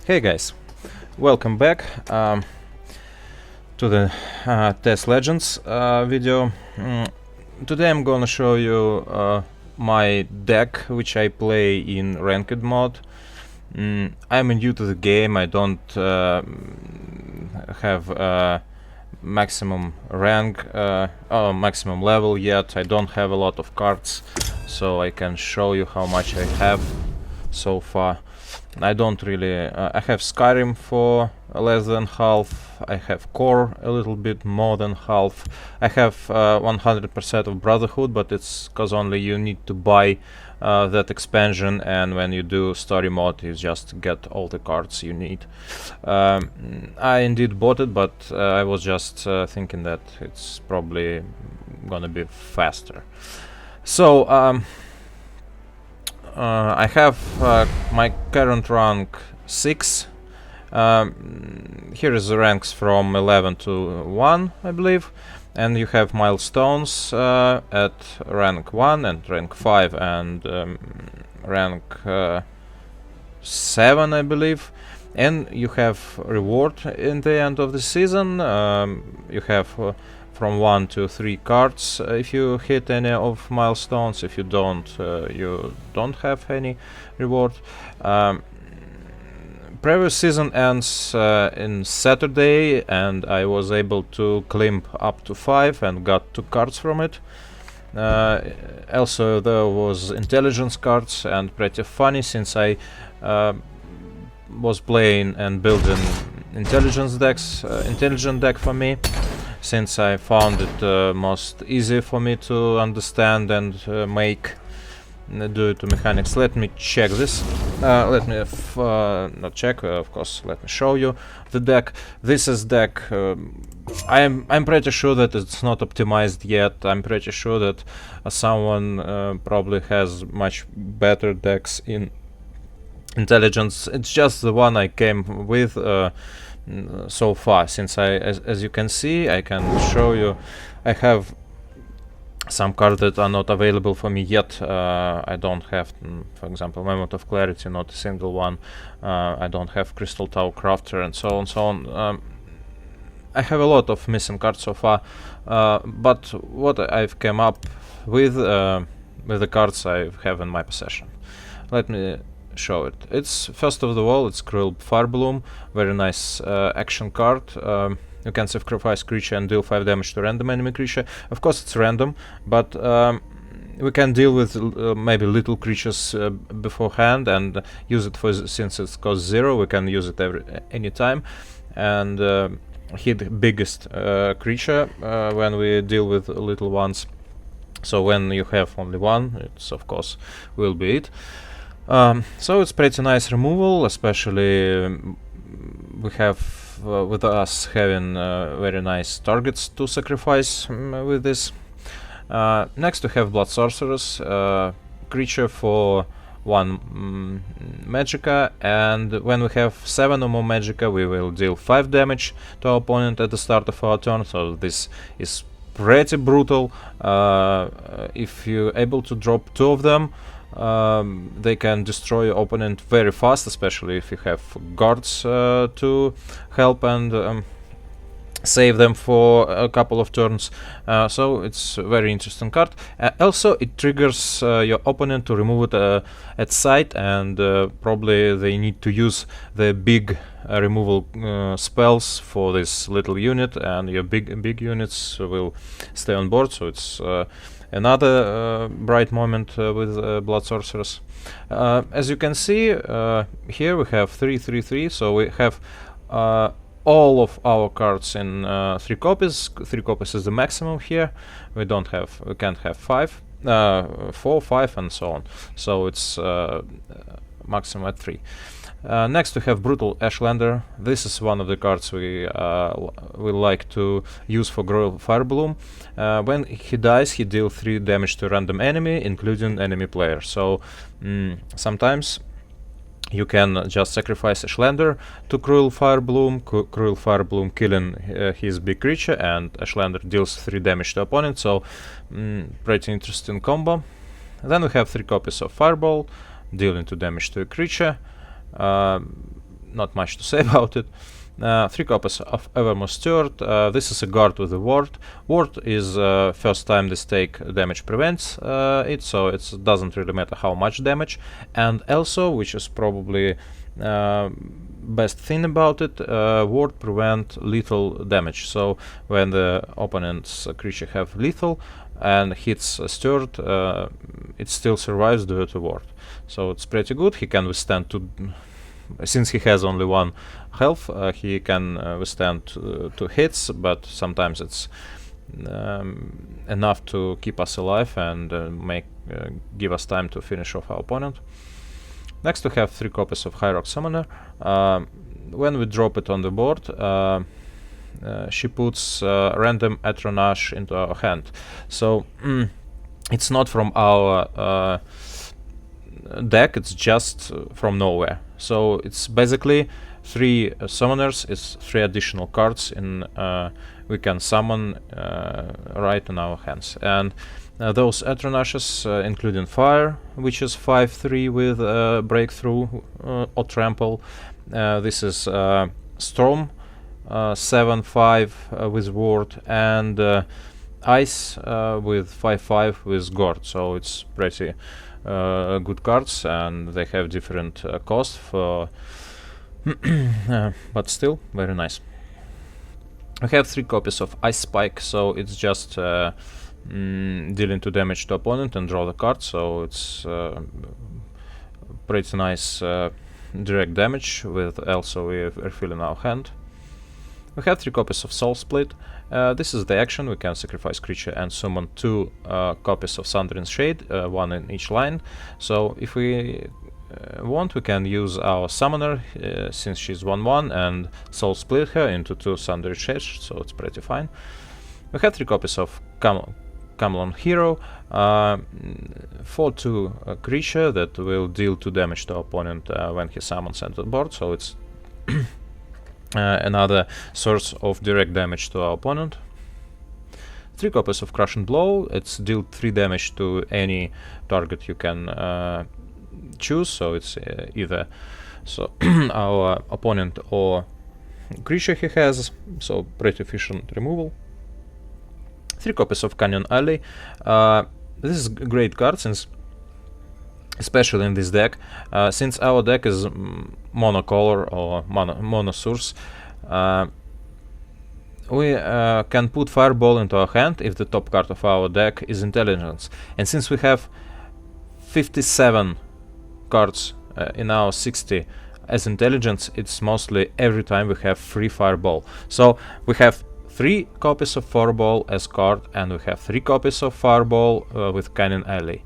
Hey guys, welcome back to the TES Legends video. Today I'm gonna show you my deck which I play in ranked mode. I'm new to the game, I don't have maximum rank or maximum level yet. I don't have a lot of cards, so I can show you how much I have so far. I don't really... I have Skyrim for less than half, I have Core a little bit more than half, I have 100% of Brotherhood, but it's cause only you need to buy that expansion, and when you do story mode you just get all the cards you need. I indeed bought it, but I was just thinking that it's probably gonna be faster. So I have my current rank 6. Here is the ranks from 11 to 1, I believe, and you have milestones at rank 1 and rank 5 and rank 7, I believe, and you have reward in the end of the season. You have from 1 to 3 cards if you hit any of milestones. If you don't have any reward. Previous season ends in Saturday, and I was able to climb up to 5 and got 2 cards from it. Also there was intelligence cards, and pretty funny since I was playing and building intelligent deck for me, since I found it most easy for me to understand and do it to mechanics. Let me check this. Let me not check, of course. Let me show you the deck. This is deck. I'm pretty sure that it's not optimized yet. I'm pretty sure that someone probably has much better decks in intelligence. It's just the one I came with so far. Since as you can see, I can show you. I have some cards that are not available for me yet. I don't have, for example, Moment of Clarity, not a single one. I don't have Crystal Tower Crafter, and so on. I have a lot of missing cards so far, but what I've come up with the cards I have in my possession. Let me show it. It's first of all, it's Cruel Firebloom, very nice action card. You can sacrifice creature and deal 5 damage to random enemy creature. Of course it's random, but we can deal with maybe little creatures beforehand and use it since it costs 0, we can use it any time, and hit biggest creature when we deal with little ones. So when you have only one, it's of course will be it. So it's pretty nice removal, especially we have with us having very nice targets to sacrifice with this. Next we have Blood Sorceress, creature for 1 magicka, and when we have 7 or more magicka we will deal 5 damage to our opponent at the start of our turn, so this is pretty brutal. If you're able to drop 2 of them, they can destroy your opponent very fast, especially if you have guards to help and save them for a couple of turns. So it's a very interesting card. Also it triggers your opponent to remove it at sight, and probably they need to use the big removal spells for this little unit, and your big units will stay on board. So it's another bright moment with Blood Sorceress. As you can see, here we have 3/3/3, so we have all of our cards in 3 copies. 3 copies is the maximum here. We can't have 5, 4, 5, and so on. So it's maximum at 3. Next we have Brutal Ashlander. This is one of the cards we like to use for Cruel Firebloom. When he dies, he deals 3 damage to random enemy, including enemy player. So sometimes you can just sacrifice Ashlander to Cruel Firebloom, Cruel Firebloom killing his big creature, and Ashlander deals 3 damage to opponent. So pretty interesting combo. Then we have 3 copies of Fireball, dealing 2 damage to a creature. not much to say about it. 3 copies of Evermore Steward. This is a guard with a ward. Ward is first time this take damage prevents it, so it doesn't really matter how much damage. And also, which is probably best thing about it, ward prevent lethal damage. So when the opponent's creature have lethal and hits Steward, it still survives due to ward. So it's pretty good. He can withstand since he has only 1 health, he can withstand 2 hits, but sometimes it's enough to keep us alive and give us time to finish off our opponent. Next we have 3 copies of High Rock Summoner. When we drop it on the board, she puts random Atronach into our hand. So it's not from our deck, it's just from nowhere. So it's basically 3 summoners, it's 3 additional cards in we can summon right in our hands. And those Atronaches, including Fire, which is 5/3 with Breakthrough or Trample. This is Storm, 7/5 with Ward, and Ice with 5/5 with Guard. So it's pretty good cards, and they have different cost for but still very nice. I have 3 copies of Ice Spike, so it's just dealing 2 damage to opponent and draw the card, so it's pretty nice direct damage with also we're refilling our hand. We have 3 copies of Soul Split. This is the action. We can sacrifice creature and summon 2 copies of Sundering Shade, 1 in each line. So if we want, we can use our summoner since she's 1/1 and Soul Split her into 2 Sundering Shades, so it's pretty fine. We have 3 copies of Camelon Hero, 4/2 creature that will deal 2 damage to our opponent when he summons onto the board, so it's another source of direct damage to our opponent. 3 copies of Crushing Blow, it's deal 3 damage to any target you can choose, so it's either our opponent or creature he has, so pretty efficient removal. 3 copies of Canyon Alley. This is a great card, since especially in this deck, since our deck is monocolor or mono source, we can put Fireball into our hand if the top card of our deck is Intelligence. And since we have 57 cards in our 60 as Intelligence, it's mostly every time we have 3 Fireball. So we have 3 copies of Fireball as card, and we have 3 copies of Fireball with Canyon Alley.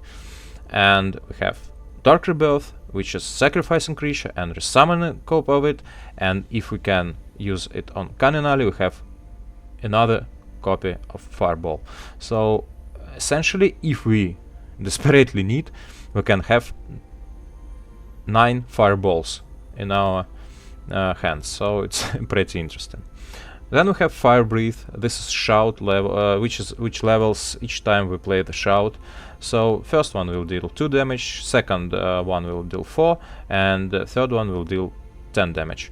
And we have Dark Rebirth, which is sacrificing creature and resummoning a copy of it, and if we can use it on Canyon Alley, we have another copy of Fireball. So essentially, if we desperately need, we can have 9 Fireballs in our hands, so it's pretty interesting. Then we have Fire Breath. This is Shout level, which levels each time we play the Shout. So first one will deal 2 damage, second one will deal 4, and the third one will deal 10 damage.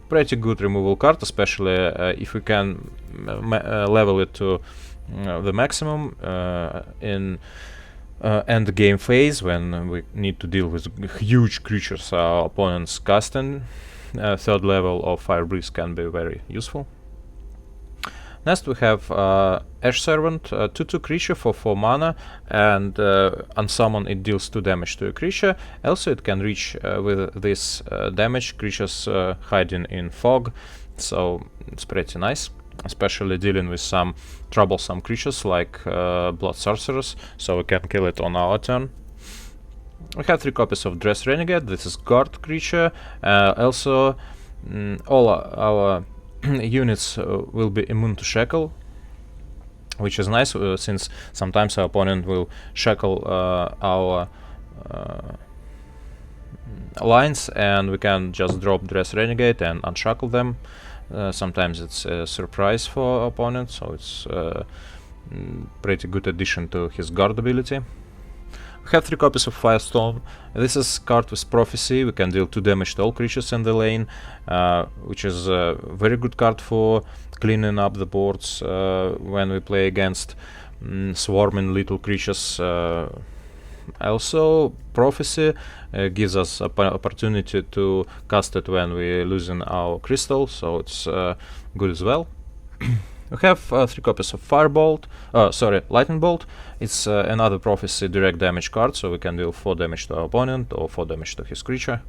Pretty good removal card, especially if we can level it to the maximum in end game phase, when we need to deal with huge creatures our opponents casting. Third level of Fire Breath can be very useful. Next we have Ash Servant, 2/2 creature for 4 mana, and unsummon it deals 2 damage to a creature. Also it can reach with this damage creatures hiding in fog, so it's pretty nice, especially dealing with some troublesome creatures like Blood Sorcerers, so we can kill it on our turn. We have 3 copies of Dress Renegade. This is guard creature. Also all our units will be immune to shackle, which is nice, since sometimes our opponent will shackle our lines, and we can just drop Dress Renegade and unshackle them. Sometimes it's a surprise for our opponent, so it's pretty good addition to his guard ability. We have 3 copies of Firestorm. This is card with Prophecy. We can deal 2 damage to all creatures in the lane, which is a very good card for cleaning up the boards when we play against swarming little creatures. Also, Prophecy gives us opportunity to cast it when we're losing our crystal, so it's good as well. We have 3 copies of Lightning Bolt. It's another Prophecy direct damage card, so we can deal 4 damage to our opponent or 4 damage to his creature.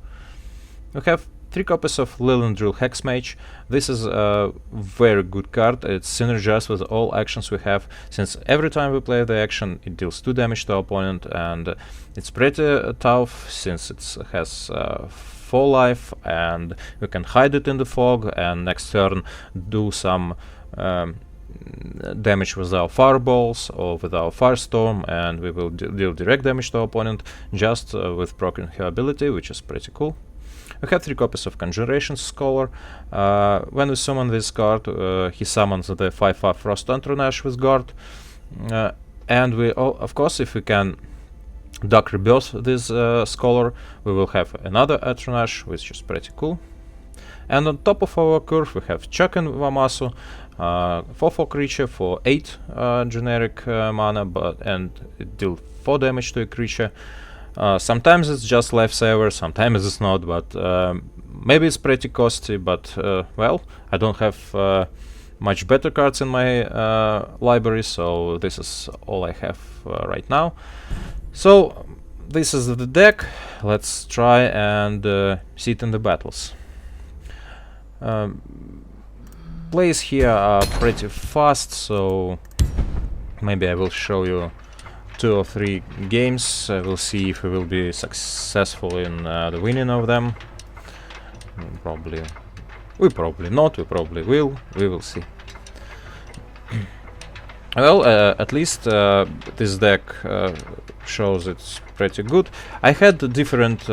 We have 3 copies of Lilendrill Hexmage. This is a very good card. It synergizes with all actions we have, since every time we play the action it deals 2 damage to our opponent, and it's pretty tough since it has 4 life, and we can hide it in the fog and next turn do some damage with our fireballs or with our firestorm, and we will deal direct damage to our opponent just with proccing her ability, which is pretty cool. We have 3 copies of Conjuration Scholar. When we summon this card, he summons the 5/5 Frost Entourage with guard, and we of course, if we can Dark Rebirth this Scholar, we will have another Entourage, which is pretty cool. And on top of our curve we have Chuck and Wamasu, 4/4 creature for 8 generic mana, and it deals 4 damage to a creature. Sometimes it's just lifesaver, sometimes it's not, but maybe it's pretty costly, but well, I don't have much better cards in my library, so this is all I have right now. So this is the deck. Let's try and see it in the battles. Plays here are pretty fast, so maybe I will show you 2 or 3 games. We'll see if we will be successful in the winning of them. We probably not, we probably will. We will see. Well, at least this deck shows it's pretty good. I had different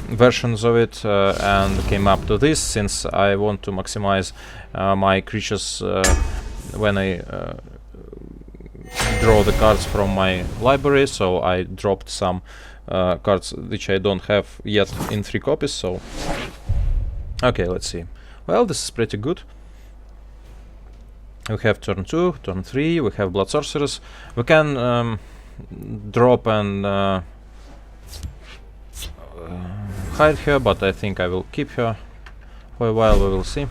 versions of it and came up to this, since I want to maximize my creatures when I draw the cards from my library, so I dropped some cards which I don't have yet in 3 copies, so okay, let's see. Well, this is pretty good. We have turn 2, turn 3, we have Blood Sorceress. We can drop and hide her, but I think I will keep her for a while, we will see.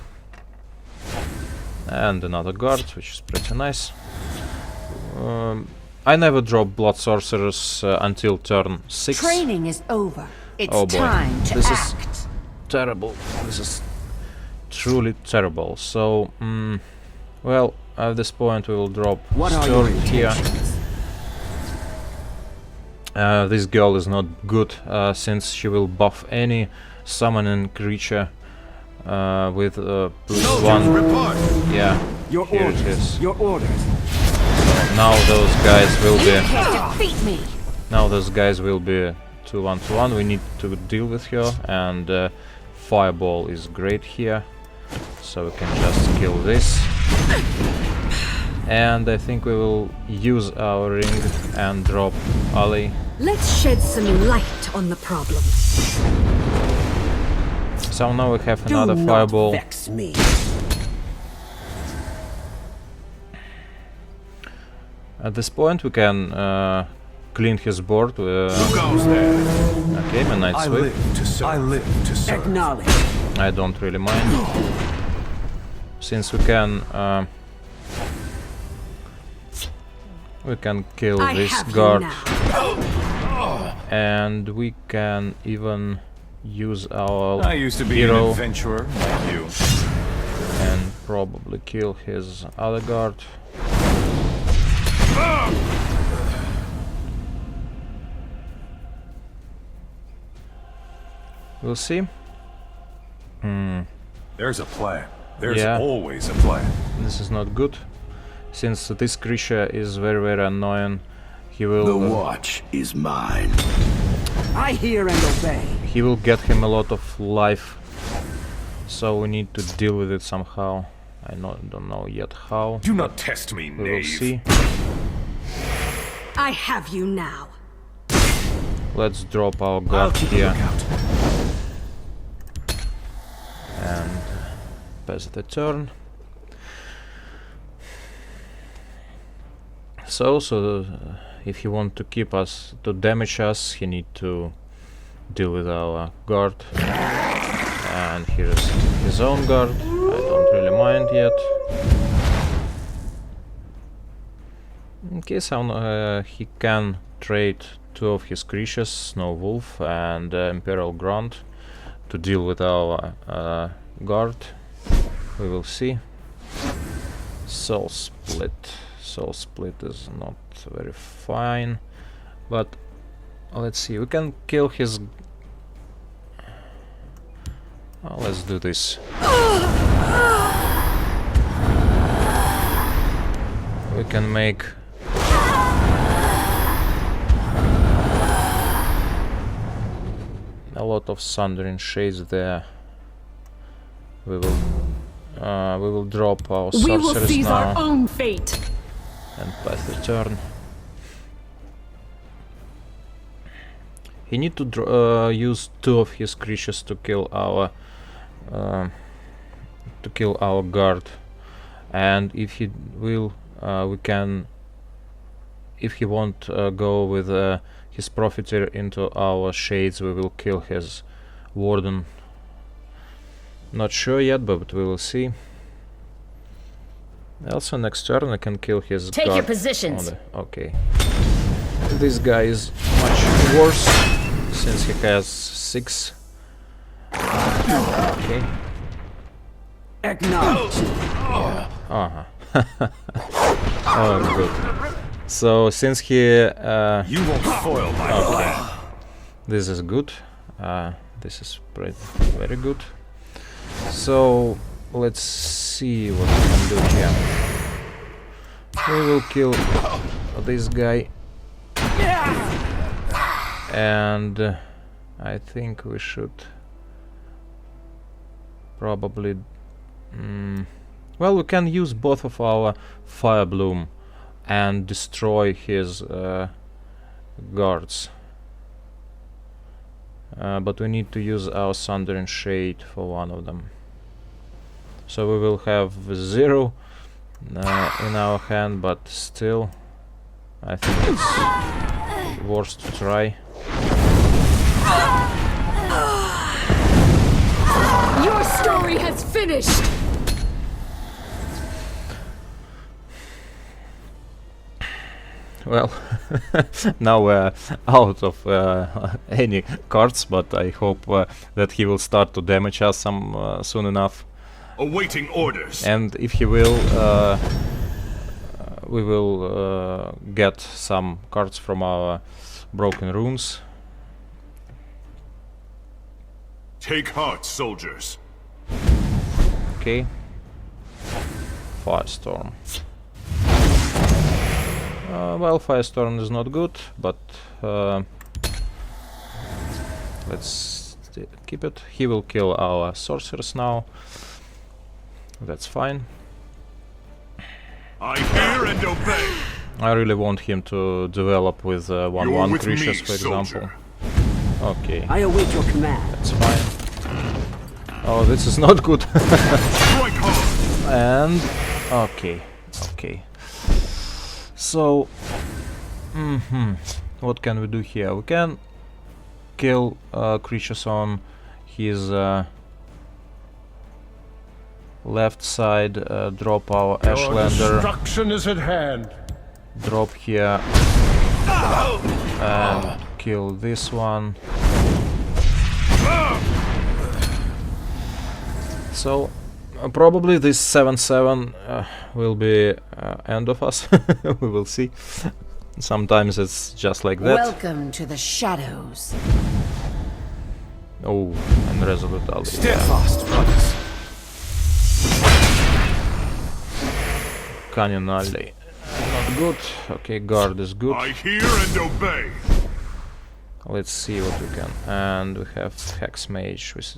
And another guard, which is pretty nice. I never drop Blood Sorcerers until turn 6. Training is over. It's oh boy, time to this act. is terrible. This is truly terrible. So, well, at this point we will drop Stirring here. This girl is not good, since she will buff any summoning creature with +1. Yeah, Your here orders. it is. Your orders. Now those guys will You be. can't defeat me. Now those guys will be 2-1-1. We need to deal with her, and Fireball is great here, so we can just kill this. And I think we will use our ring and drop Ali. Let's shed some light on the problem. So now we have another Fireball. Vex me. At this point we can clean his board. Who goes there? Okay, my Night I Sweep. live to serve. Acknowledge. I don't really mind, since we can kill I this have you guard, now. and we can even use our I used to be hero an adventurer like you. and probably kill his other guard. We'll see. There's a plan. There's Yeah. always a plan. This is not good, since this creature is very, very annoying. He will The watch is mine. I hear and obey. he will get him a lot of life, so we need to deal with it somehow. I don't know yet how. Do not test me, We will knave. see. I have you now. Let's drop our I'll guard keep a here lookout. and pass the turn. So if he want to keep us, to damage us, he need to deal with our guard. And here's his own guard. I don't really mind yet. Okay, so he can trade 2 of his creatures, Snow Wolf and Imperial Grunt, to deal with our guard. We will see. Soul Split. Soul Split is not very fine, but let's see. We can kill his. Let's do this. We can make a lot of Sundering Shades there. We will drop our We will sorcerers seize now our own fate. and pass the turn. He need to use 2 of his creatures to kill our guard, and if he will, we can. If he won't go with his Profiteer into our shades, we will kill his Warden. Not sure yet, but we will see. Also, next turn I can kill his Take guard your positions. Okay. This guy is much worse since he has 6. Okay. Acknowledge. Oh, good. So since he You won't foil my plan. this is good. This is very good. So let's see what we can do here. We will kill this guy, and I think we should probably. Well, we can use both of our Fire Bloom and destroy his guards. But we need to use our Sundering Shade for one of them. So we will have 0 in our hand, but still, I think it's worth to try. Your story has finished. Well, now we're out of any cards, but I hope that he will start to damage us soon enough. Awaiting orders. And if he will, we will get some cards from our Broken Runes. Take heart, soldiers. Okay. Firestorm. Well, Firestorm is not good, but let's keep it. He will kill our sorcerers now. That's fine. I hear and obey. I really want him to develop with 1/1 with creatures, me, for example. soldier. Okay, I await your command. that's fine. Oh, this is not good. Strike hard. And okay. So, what can we do here? We can kill creatures on his left side. Drop our Ashlander. Destruction is at hand. Drop here and kill this one. So probably this 7/7 will be end of us. We will see. Sometimes it's just like that. Welcome to the shadows. Oh, and Resolute Ally. Steadfast, brothers. Canyon Ally. Not good. Okay, Guard is good. I hear and obey. Let's see what we can. And we have Hex Mage, which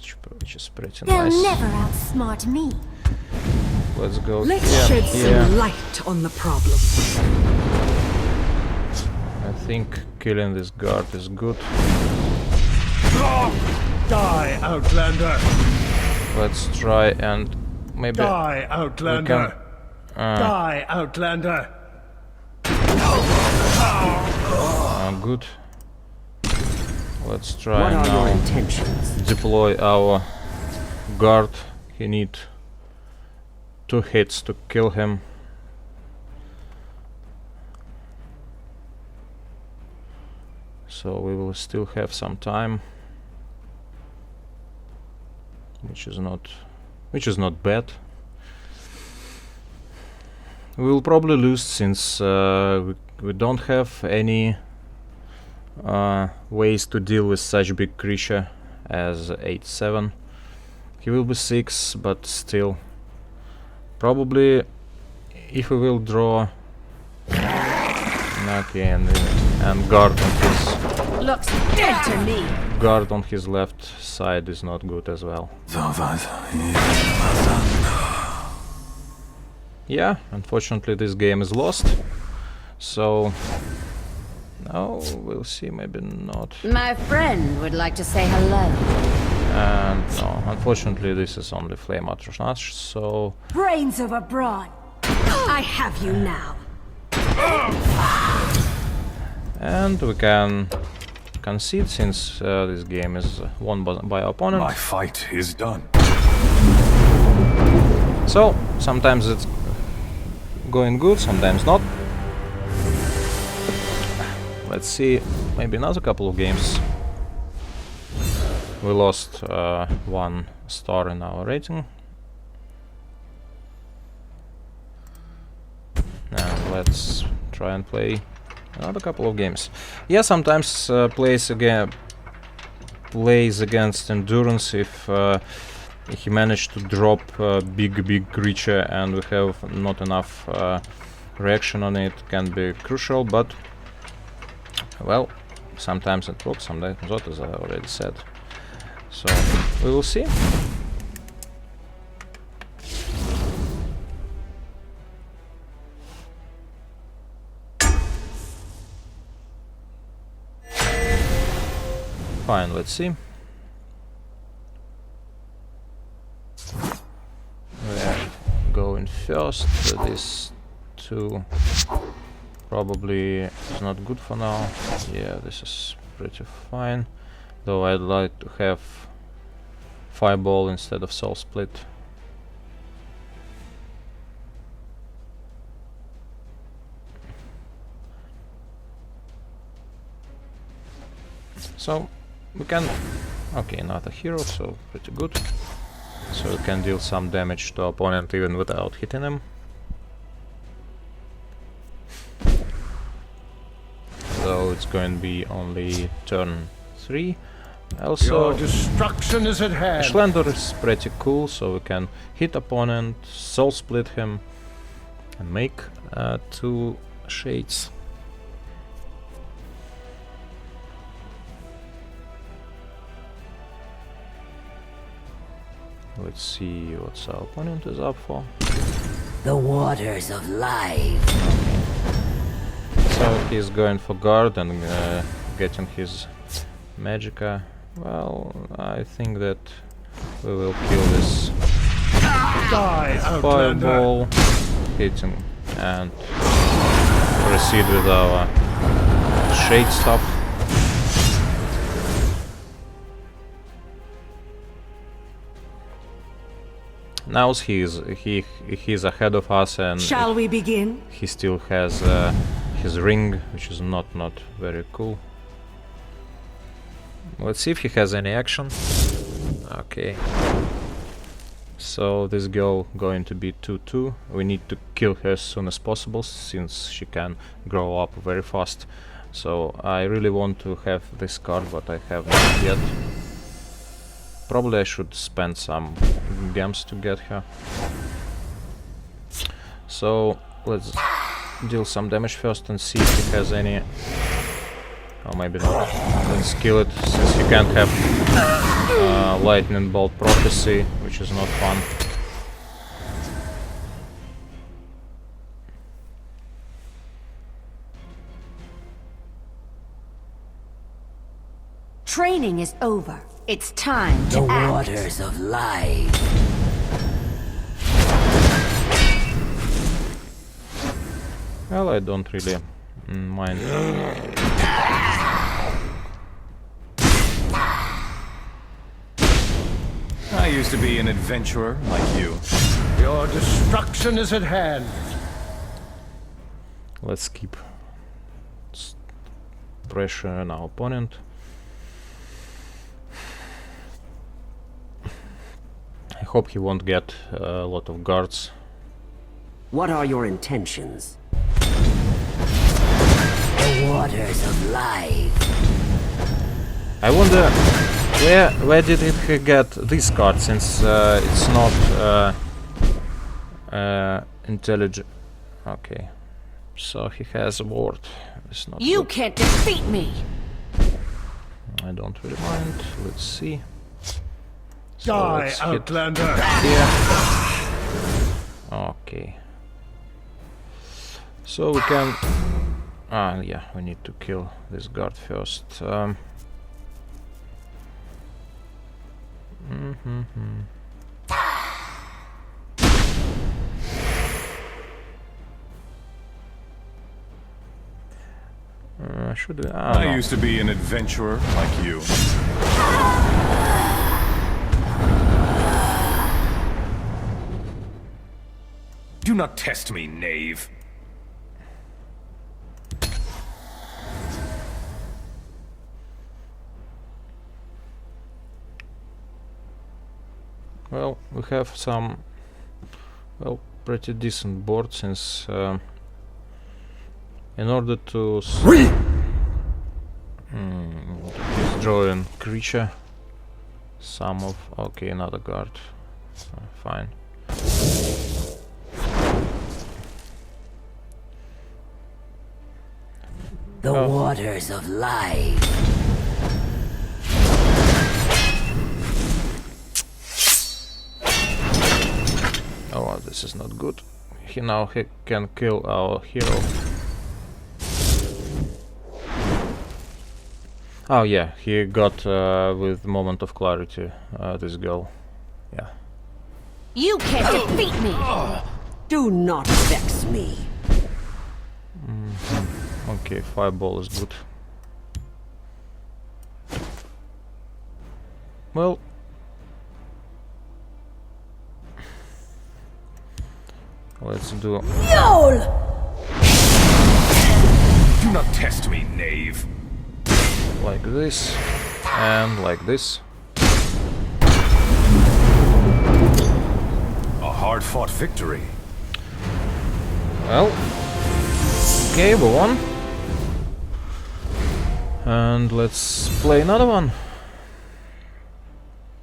is pretty They'll nice. never outsmart me. Let's go Let's here. shed here. some light on the problem. I think killing this guard is good. Die, Outlander! Let's try and maybe Die, Outlander! Die, Outlander! good. Let's try What are your now intentions? deploy our guard. He need 2 hits to kill him. So we will still have some time, which is not bad. We will probably lose since we don't have any ways to deal with such big creature as 8-7. He will be 6, but still. Probably if we will draw okay, and guard on his Looks dead to me. guard on his left side is not good as well. Yeah, unfortunately this game is lost. So now we'll see, maybe not. My friend would like to say hello. And no, unfortunately this is only flame attrash, so Brains of a brawn. I have you now. and we can concede since this game is won by our opponent. My fight is done. So sometimes it's going good, sometimes not. Let's see, maybe another couple of games. We lost 1 star in our rating. And let's try and play another couple of games. Yeah, sometimes plays against endurance if he managed to drop a big creature and we have not enough reaction on it, can be crucial, but well, sometimes it works, sometimes not, as I already said. So we will see. Fine, let's see. We're going first. This 2 probably is not good for now. Yeah, this is pretty fine. Though I'd like to have Fireball instead of Soul Split. So we can... okay, another hero, so pretty good. So we can deal some damage to opponent even without hitting him. Though it's going to be only turn 3. Also, Your destruction is at hand. Schlender is pretty cool, so we can hit opponent, soul split him, and make 2 shades. Let's see what our opponent is up for. The waters of life. So he's going for guard and getting his Magicka. Well, I think that we will kill this Die, Outlander! Fireball, hit him, and proceed with our shade stuff. Now he's ahead of us, and Shall we begin? he still has his ring, which is not very cool. Let's see if he has any action. Okay. So this girl going to be 2-2. We need to kill her as soon as possible since she can grow up very fast. So I really want to have this card, but I have not yet. Probably I should spend some gems to get her. So let's deal some damage first and see if he has any. Or maybe not. Let's kill it, since you can't have Lightning Bolt Prophecy, which is not fun. Training is over. It's time The to act. waters of life. Well, I don't really mind. I used to be an adventurer like you. Your destruction is at hand. Let's keep pressure on our opponent. I hope he won't get a lot of guards. What are your intentions? The waters of life. I wonder where did he get this card, since it's not intelligent. Okay, so he has a ward. It's not You good. can't defeat me. I don't really mind. Let's see. So Die, let's hit Outlander. here. Okay. So we can. Yeah, we need to kill this guard first. Should we? I No. used to be an adventurer like you. Do not test me, knave. Well, we have some, well, pretty decent board, since in order to he's drawing creature, some of, okay, another guard, fine. The Oh. waters of life. Oh, this is not good. He can kill our hero. Oh yeah, he got with Moment of Clarity this goal. Yeah. You can't defeat me. Do not vex me. Okay, Fireball is good. Well, let's do Yol! Do not test me, knave. like this and like this. A hard-fought victory. Well, okay, we won. And let's play another one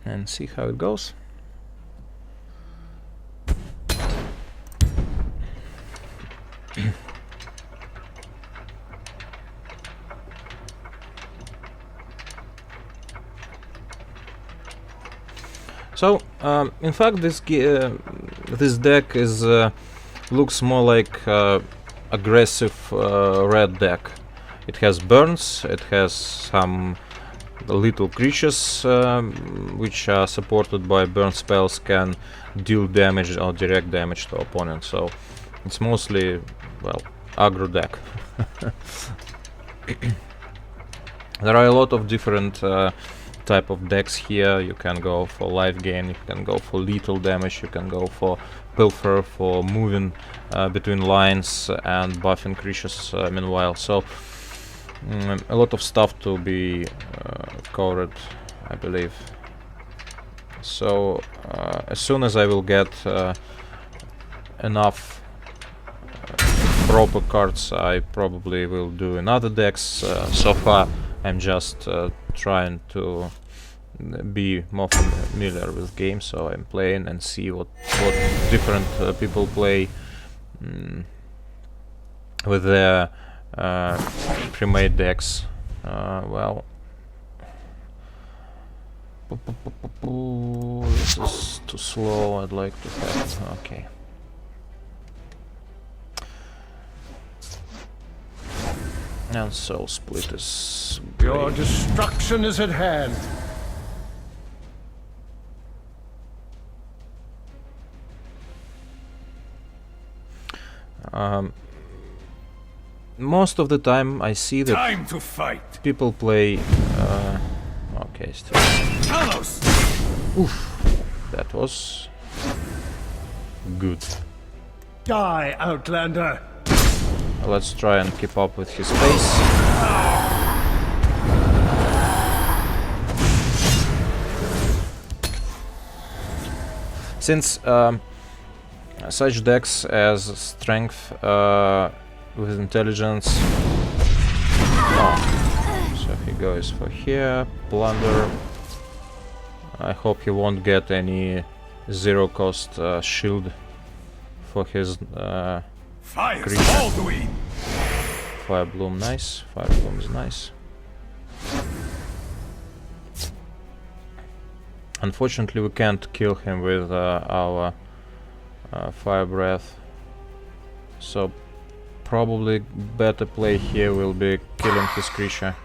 and see how it goes. So, in fact, this deck is looks more like aggressive red deck. It has burns, it has some little creatures which are supported by burn spells, can deal damage or direct damage to opponent. So it's mostly, well, aggro deck. There are a lot of different type of decks here. You can go for life gain, you can go for lethal damage, you can go for pilfer, for moving between lines and buffing creatures meanwhile. So a lot of stuff to be covered, I believe. So as soon as I will get enough proper cards, I probably will do another decks. So far I'm just trying to be more familiar with games, so I'm playing and see what different people play with their pre-made decks. Well, this is too slow. I'd like to have, okay. And Soul Split is Your great. destruction is at hand. Most of the time I see that Time to fight. people play... okay, still. Talos! That was... good. Die, Outlander. Let's try and keep up with his pace. Since such decks as Strength with Intelligence... So he goes for here, Plunder. I hope he won't get any zero cost shield for his Fire creature. Alduin! Fire Bloom, nice. Fire Bloom is nice. Unfortunately, we can't kill him with our Fire Breath. So, probably better play here will be killing his creature.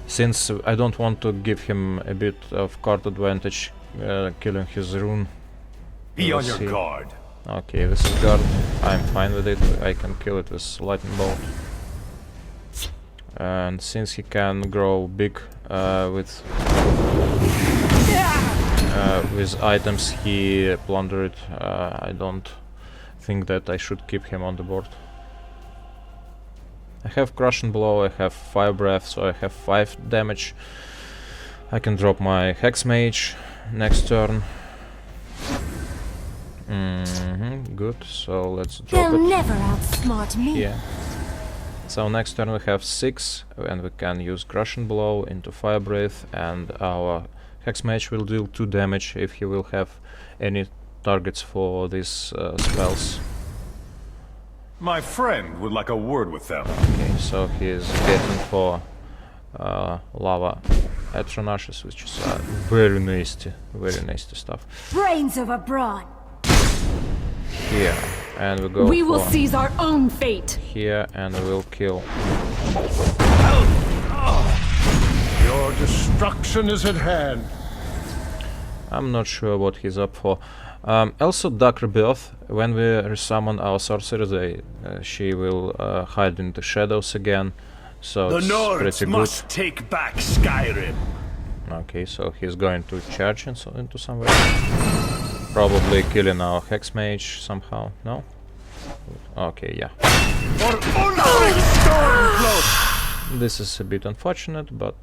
Since I don't want to give him a bit of card advantage killing his rune. Be on Let's your see. guard. Okay, this is guard. I'm fine with it. I can kill it with lightning bolt. And since he can grow big with items he plundered, I don't think that I should keep him on the board. I have Crushing Blow, I have Fire Breath, so I have 5 damage. I can drop my Hex Mage next turn. Good, so let's drop They'll it never outsmart me. here. So next turn we have 6, and we can use Crushing Blow into Fire Breath, and our Hex Mage will deal 2 damage if he will have any targets for these spells. My friend would like a word with them. Okay, so he is getting for Lava Atron Ashes, which is very nasty stuff. Brains of a brawn. Here, and we go We will for seize our own fate. here, and we will kill. Your destruction is at hand. I'm not sure what he's up for. Also, Dark Rebirth. When we resummon our sorcerer, she will hide in the shadows again. So The it's Nords pretty good. must take back Skyrim. Okay, so he's going to charge into somewhere. Probably killing our Hex Mage somehow. No? Okay, yeah. For Ulfric's Stormcloak! This is a bit unfortunate, but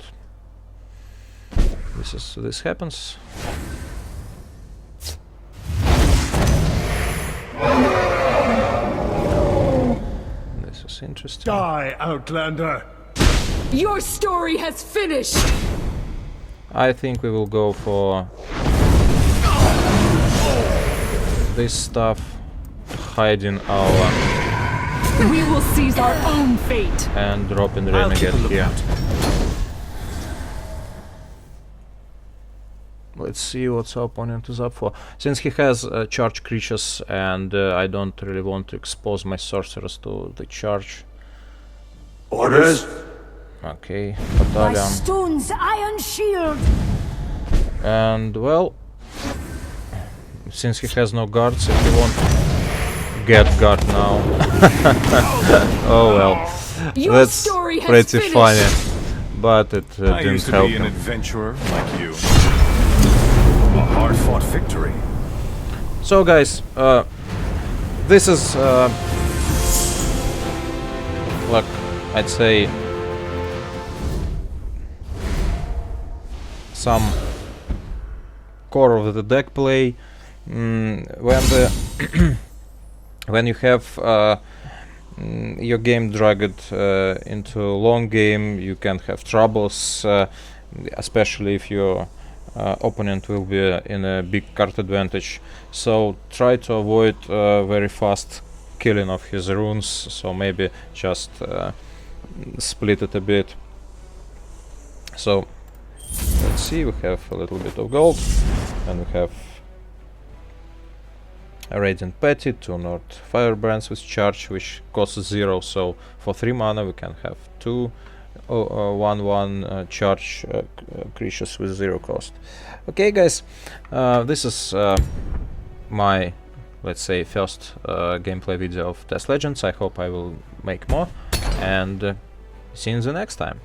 this happens. This is interesting. Die, Outlander. Your story has finished. I think we will go for this stuff, hiding our We will seize our own fate. and dropping I'll keep a Renegade here. lookout. Let's see what our opponent is up for. Since he has charge creatures and I don't really want to expose my sorcerers to the charge. Orders? Okay, My Battalion. stone's iron shield. And well, since he has no guards, if he won't get guard now. Oh well, Your that's story has pretty finished. funny. But it I didn't used to help be an him. adventurer like you. A hard-fought victory. So guys, this is like I'd say some core of the deck play. When the when you have your game dragged into a long game, you can have troubles, especially if your opponent will be in a big card advantage. So try to avoid very fast killing of his runes, so maybe just split it a bit. So let's see, we have a little bit of gold, and we have a Radiant Petty, 2 North Firebrands with charge, which costs 0, so for 3 mana we can have 2 1/1 charge creatures with 0 cost. Okay guys, this is my, let's say, first gameplay video of TES Legends. I hope I will make more, and see you in the next time.